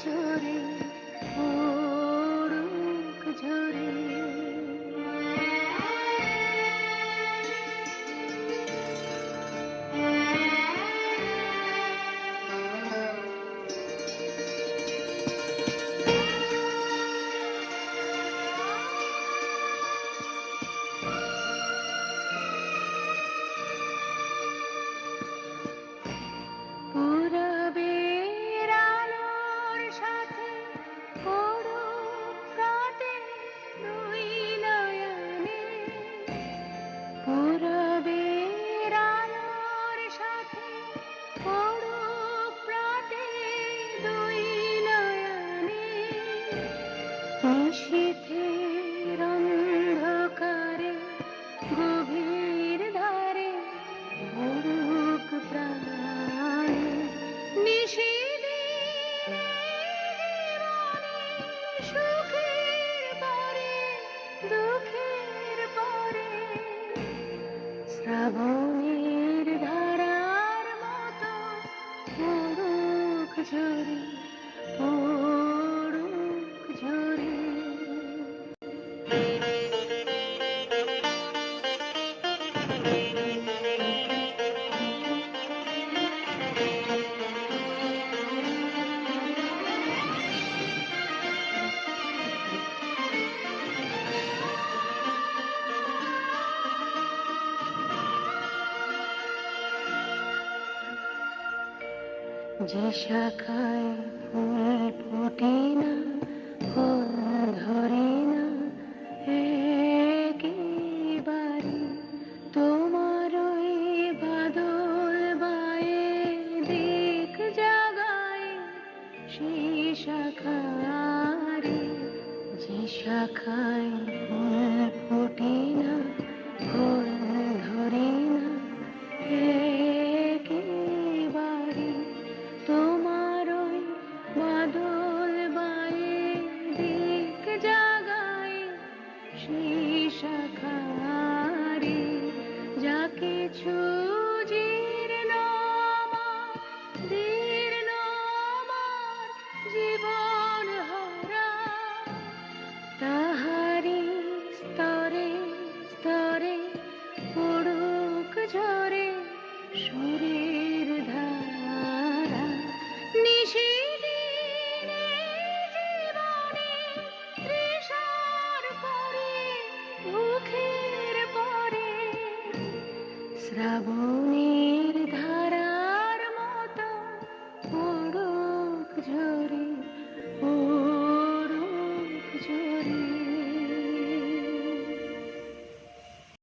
ঝরে পড়ুক ঝরে। পূরবের আলোর সাথে পড়ুক রাতে দুই নয়নে। পূরবের আলোর সাথে পড়ুক রাতে দুই নয়নে। নিশীথের অন্ধকারে গভীর ধারে পড়ুক প্রাণে। সুখের পরে দুঃখের পরে শ্রাবণের ধারার মতো পড়ুক ঝরে পড়ুক ঝরে। যে শাখায় ফুল ফোটে না ফল ধরে না একেবারে, তোমার ওই বাদল বায়ে দিক জাগায় সেই শাখারে। যে শাখায় ফুল ফোটে না ফল ধরে না একেবারে, তোমার ওই বাদল বায়ে দিক জাগায় সেই শাখারে। যা কিছু জীর্ণ আমার দীর্ণ আমার জীবন হারা, তাহারি স্তরে স্তরে পড়ুক ঝরে সুরের ধারা। নিশিদিনে জীবনে তৃষার পরে ভুখের পরে শ্রাবণ